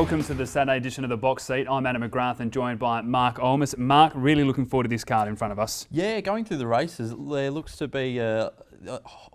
Welcome to the Saturday edition of the Box Seat. I'm Adam McGrath and joined by Mark Olmos. Mark, really looking forward to this card in front of us. Yeah, going through the races, there looks to be,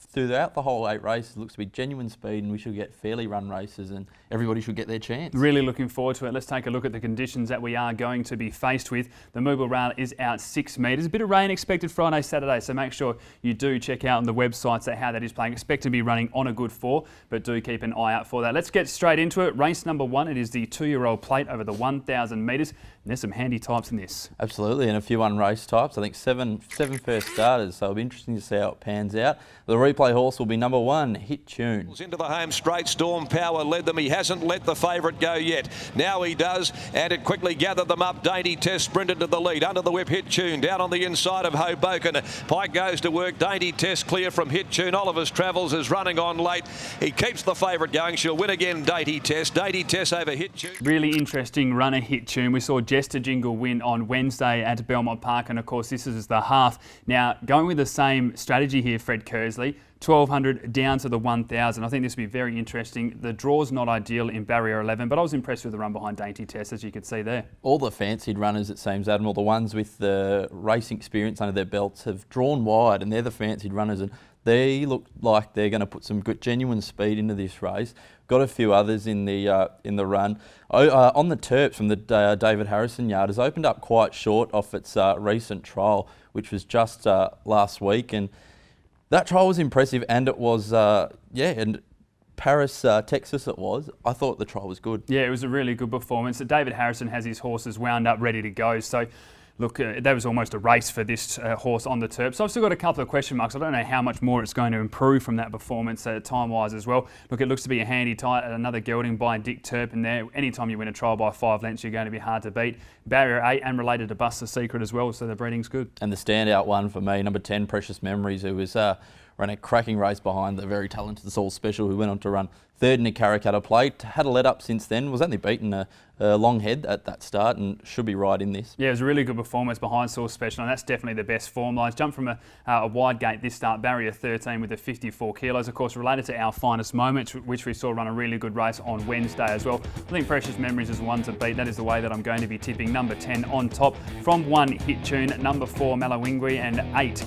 throughout the whole 8 races, looks to be genuine speed, and we should get fairly run races and everybody should get their chance. Really looking forward to it. Let's take a look at the conditions that we are going to be faced with. The Moogle Rail is out 6 metres. A bit of rain expected Friday, Saturday, so make sure you do check out on the websites how that is playing. Expect to be running on a good 4, but do keep an eye out for that. Let's get straight into it. Race number 1, it is the 2-year-old plate over the 1,000 metres. And there's some handy types in this. Absolutely, and a few unraced types. I think seven first starters, so it'll be interesting to see how it pans out. The replay horse will be number 1, Hit Tune. Into the home straight, Storm Power led them. He hasn't let the favourite go yet. Now he does, and it quickly gathered them up. Dainty Test sprinted to the lead. Under the whip, Hit Tune. Down on the inside of Hoboken. Pike goes to work. Dainty Test clear from Hit Tune. Oliver's Travels is running on late. He keeps the favourite going. She'll win again, Dainty Test. Dainty Test over Hit Tune. Really interesting runner, Hit Tune. We saw Jester Jingle win on Wednesday at Belmont Park, and of course this is the half. Now, going with the same strategy here, Fred Kersley, 1,200 down to the 1,000. I think this will be very interesting. The draw's not ideal in barrier 11, but I was impressed with the run behind Dainty Test, as you could see there. All the fancied runners, it seems, Adam, or the ones with the racing experience under their belts, have drawn wide, and they're the fancied runners, and they look like they're going to put some good, genuine speed into this race. Got a few others in the run. On the TURPS from the David Harrison yard has opened up quite short off its recent trial, which was just last week, and that trial was impressive, and it was, and Paris, Texas it was. I thought the trial was good. Yeah, it was a really good performance. David Harrison has his horses wound up, ready to go. So, look, that was almost a race for this horse on the TURPS. So I've still got a couple of question marks. I don't know how much more it's going to improve from that performance time-wise as well. Look, it looks to be a handy tight. Another gelding by Dick Turpin there. Anytime you win a trial by 5 lengths, you're going to be hard to beat. Barrier 8 and related to Buster Secret as well, so the breeding's good. And the standout one for me, number 10, Precious Memories, who was ran a cracking race behind the very talented Saul Special, who went on to run 3rd in the Karrakatta Plate. Had a let up since then, was only beaten a long head at that start and should be right in this. Yeah, it was a really good performance behind Saul Special, and that's definitely the best form lines. Jumped from a wide gate this start, barrier 13 with the 54 kilos. Of course, related to Our Finest Moments, which we saw run a really good race on Wednesday as well. I think Precious Memories is one to beat. That is the way that I'm going to be tipping. Number 10 on top from 1 Hit Tune, number 4 MALILANGWE, and 8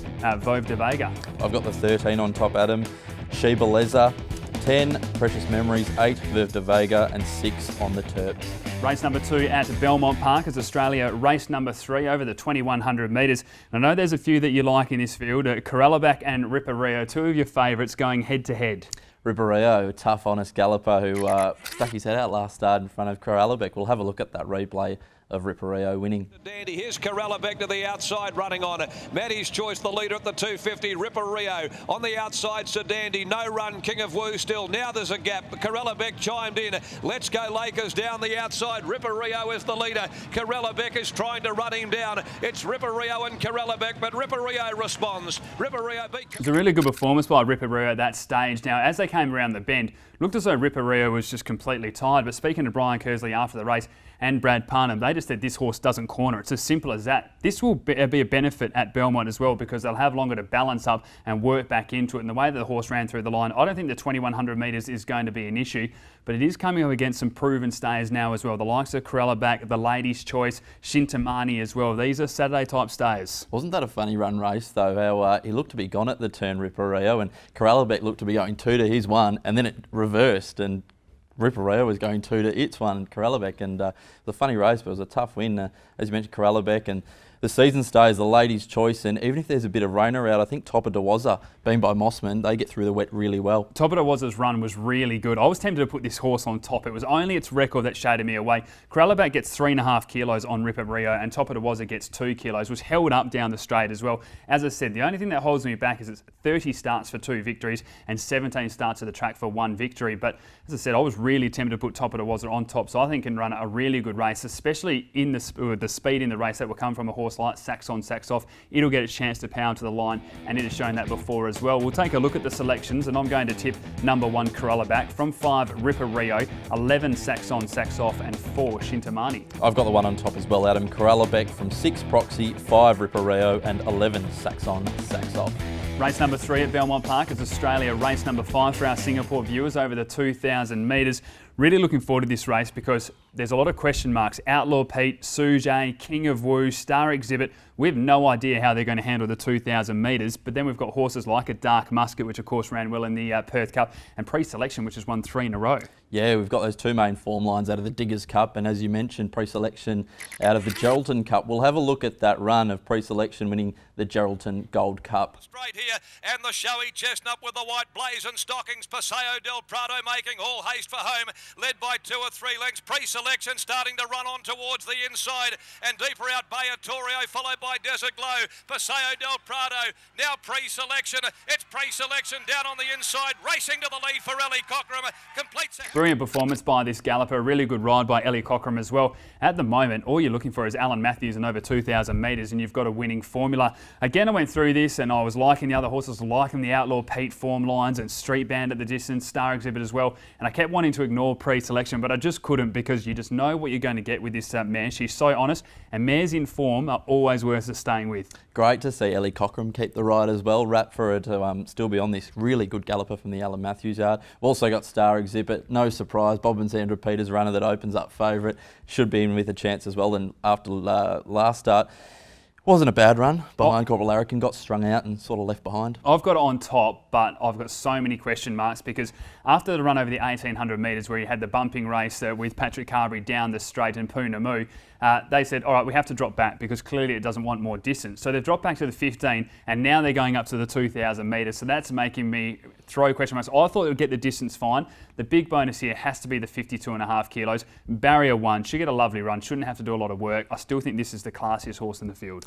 VEUVE de VEGA. I've got the 13 on top, Adam. CHEBELLEZA, 10 Precious Memories, 8 VEUVE de VEGA, and 6 on the TURPS. Race number 2 at Belmont Park is Australia race number 3 over the 2,100 metres. I know there's a few that you like in this field. Corelliback and Ripper Rio, 2 of your favourites going head to head. Ripper Rio, a tough, honest galloper who stuck his head out last start in front of Corelliback. We'll have a look at that replay of Ripper Rio winning. Dandy, here's Corelliback to the outside running on it. Maddie's Choice, the leader at the 250. Ripper Rio on the outside, Sir Dandy. No run, King of Woo still. Now there's a gap. Corelliback chimed in. Let's Go Lakers down the outside. Ripper Rio is the leader. Corelliback is trying to run him down. It's Ripper Rio and Corelliback, but Ripper Rio responds. Ripper Rio beat... It's a really good performance by Ripper Rio at that stage. Now, as they came around the bend, looked as though Ripper Rio was just completely tired, but speaking to Brian Kersley after the race and Brad Parnham, they just said this horse doesn't corner. It's as simple as that. This will be a benefit at Belmont as well, because they'll have longer to balance up and work back into it. And the way that the horse ran through the line, I don't think the 2,100 metres is going to be an issue, but it is coming up against some proven stayers now as well. The likes of Corelliback, the Ladies' Choice, Shintamani as well. These are Saturday type stayers. Wasn't that a funny run race though, how he looked to be gone at the turn, Ripper Rio, and Corelliback looked to be going 2 to his 1, and then it reversed, and Ripper Rio was going 2 to its 1, Corelliback, and the funny race, but it was a tough win. As you mentioned, Corelliback, and the season stays the Ladies' Choice, and even if there's a bit of rain around, I think Topper Dawaza, being by Mossman, they get through the wet really well. Topper Dawaza's run was really good. I was tempted to put this horse on top. It was only its record that shaded me away. Corelliback gets 3.5 kilos on Ripper Rio, and Topper Dawaza gets 2 kilos, was held up down the straight as well. As I said, the only thing that holds me back is it's 30 starts for 2 victories and 17 starts at the track for 1 victory. But as I said, I was really tempted to put Topper Dawaza on top, so I think can run a really good race, especially in the speed in the race that will come from a horse like SAXON, SAXOFF. It'll get a chance to pound to the line, and it has shown that before as well. We'll take a look at the selections, and I'm going to tip number 1 Corelliback, from 5 Ripper Rio, 11 SAXON, SAXOFF, and 4 Shintamani. I've got the one on top as well, Adam. Corelliback from 6 Proxy, 5 Ripper Rio, and 11 SAXON, SAXOFF. Race number 3 at Belmont Park is Australia race number 5 for our Singapore viewers over the 2,000 metres. Really looking forward to this race because there's a lot of question marks. Outlaw Pete, SUJET, King of Woo, Star Exhibit. We have no idea how they're going to handle the 2,000 metres, but then we've got horses like a Dark Musket, which of course ran well in the Perth Cup, and Preselection, which has won 3 in a row. Yeah, we've got those 2 main form lines out of the Diggers Cup, and as you mentioned, Preselection out of the Geraldton Cup. We'll have a look at that run of Preselection winning the Geraldton Gold Cup. Straight here, and the showy chestnut with the white blaze and stockings. Paseo del Prado making all haste for home, led by 2 or 3 lengths. Preselection starting to run on towards the inside, and deeper out Bayatorio, followed by Desert Glow. Paseo del Prado, now Preselection. It's Preselection down on the inside, racing to the lead for Ellie Cockram. Completes. Brilliant performance by this galloper, a really good ride by Ellie Cockram as well. At the moment, all you're looking for is Alan Matthews and over 2,000 metres, and you've got a winning formula. Again, I went through this and I was liking the other horses, liking the Outlaw Pete form lines and Street Band at the distance, Star Exhibit as well. And I kept wanting to ignore Preselection, but I just couldn't, because you just know what you're going to get with this mare. She's so honest, and mares in form are always worth staying with. Great to see Ellie Cockram keep the ride as well. Wrap for her to still be on this really good galloper from the Alan Matthews yard. We've also got Star Exhibit. No surprise, Bob and Sandra Peters runner that opens up favourite. Should be in with a chance as well. And after last start, wasn't a bad run behind Corporal Larrikin, got strung out and sort of left behind. I've got it on top, but I've got so many question marks, because after the run over the 1,800 metres where you had the bumping race with Patrick Carberry down the straight and Poonamoo, they said, all right, we have to drop back because clearly it doesn't want more distance. So they've dropped back to the 15 and now they're going up to the 2,000 metres. So that's making me throw question marks. I thought it would get the distance fine. The big bonus here has to be the 52.5 kilos. Barrier 1, she'll get a lovely run, shouldn't have to do a lot of work. I still think this is the classiest horse in the field.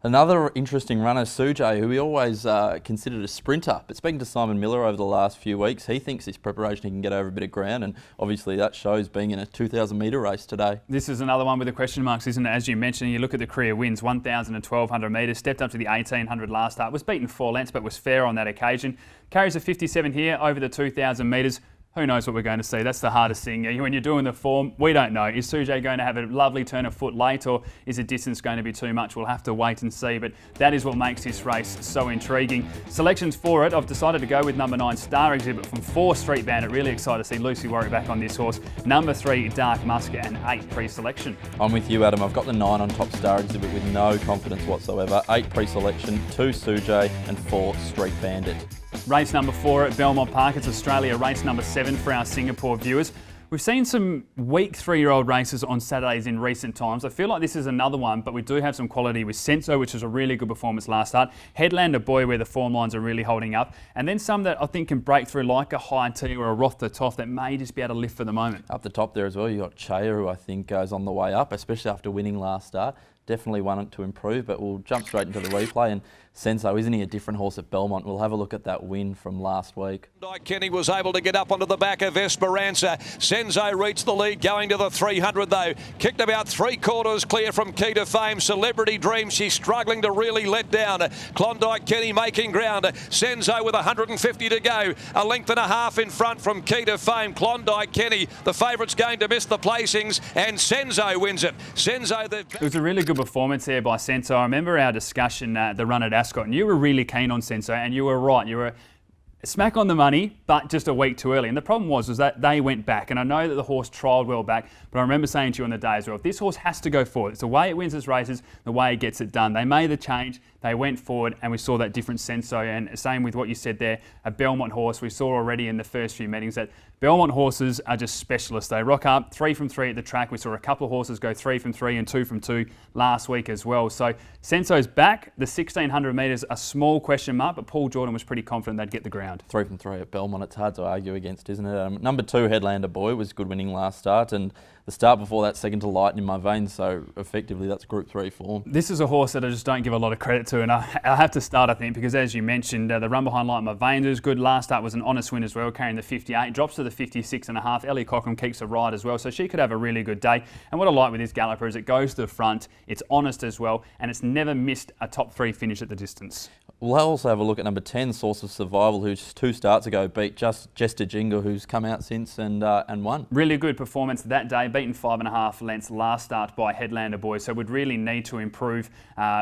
Another interesting runner, SUJET, who we always considered a sprinter. But speaking to Simon Miller over the last few weeks, he thinks this preparation he can get over a bit of ground, and obviously that shows being in a 2,000 metre race today. This is another one with the question marks, isn't it? As you mentioned, you look at the career wins, 1,000 and 1,200 metres, stepped up to the 1,800 last start, was beaten 4 lengths but was fair on that occasion. Carries a 57 here over the 2,000 metres. Who knows what we're going to see? That's the hardest thing. When you're doing the form, we don't know. Is SUJET going to have a lovely turn of foot late, or is the distance going to be too much? We'll have to wait and see, but that is what makes this race so intriguing. Selections for it, I've decided to go with number 9, Star Exhibit from 4, Street Bandit. Really excited to see Lucy Warwick back on this horse. Number 3, Dark Musket, and 8, Preselection. I'm with you, Adam. I've got the 9 on top, Star Exhibit, with no confidence whatsoever. 8, Preselection, 2, SUJET, and 4, Street Bandit. Race number 4 at Belmont Park. It's Australia. Race number 7 for our Singapore viewers. We've seen some weak 3-year-old races on Saturdays in recent times. I feel like this is another one, but we do have some quality with Senso, which was a really good performance last start. Headlander Boy, where the form lines are really holding up. And then some that I think can break through, like a High Tea or a ROTH the TOFF, that may just be able to lift for the moment. Up the top there as well, you've got CHHAYA, who I think goes on the way up, especially after winning last start. Definitely one to improve, but we'll jump straight into the replay. And Senso, isn't he a different horse at Belmont? We'll have a look at that win from last week. Kenny was able to get up onto the back of Esperanza. Senso reached the lead going to the 300 though. Kicked about 3/4 clear from Key to Fame. Celebrity Dream, she's struggling to really let down. Klondike Kenny making ground. Senso with 150 to go. A length and a half in front from Key to Fame. Klondike Kenny, the favourite's going to miss the placings, and Senso wins it. Senso, it was a really good performance there by Senso. I remember our discussion at the run at Ascot, and you were really keen on Senso, and you were right. You were smack on the money, but just a week too early. And the problem was that they went back, and I know that the horse trialled well back, but I remember saying to you on the day as well, if this horse has to go forward, it's the way it wins its races, the way it gets it done. They made the change, they went forward, and we saw that different Senso. And same with what you said there, a Belmont horse. We saw already in the first few meetings that Belmont horses are just specialists. They rock up 3 from 3 at the track. We saw a couple of horses go 3 from 3 and 2 from 2 last week as well. So Senso's back. The 1,600 metres, a small question mark, but Paul Jordan was pretty confident they'd get the ground. 3 from 3 at Belmont, it's hard to argue against, isn't it? Number 2, Headlander Boy, was good winning last start, and the start before that, second to Light in my veins, so effectively that's Group 3 form. This is a horse that I just don't give a lot of credit to, and I have to start, I think, because as you mentioned, the run behind Light in my veins was good. Last start was an honest win as well, carrying the 58, drops to the 56.5. Ellie Cockram keeps a ride as well, so she could have a really good day. And what I like with this galloper is it goes to the front, it's honest as well, and it's never missed a top 3 finish at the distance. We'll also have a look at number 10, Source of Survival, who's 2 starts ago beat Jester Jingle, who's come out since and won. Really good performance that day, beaten 5.5 lengths last start by Headlander Boy, so would really need to improve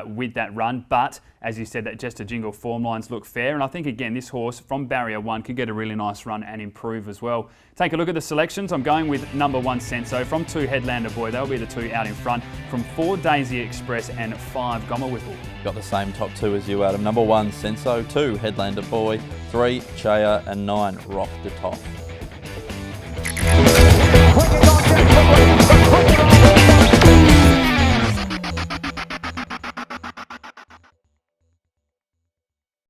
with that run. But as you said, that Just a Jingle form lines look fair, and I think again this horse from barrier 1 could get a really nice run and improve as well. Take a look at the selections. I'm going with number 1 Senso, from 2 Headlander Boy, they'll be the 2 out in front, from 4 Daisy Express and 5 GOMER WIPPLE. Got the same top 2 as you, Adam. Number 1 Senso, 2 Headlander Boy, 3 CHHAYA and 9 ROTH to TOFF.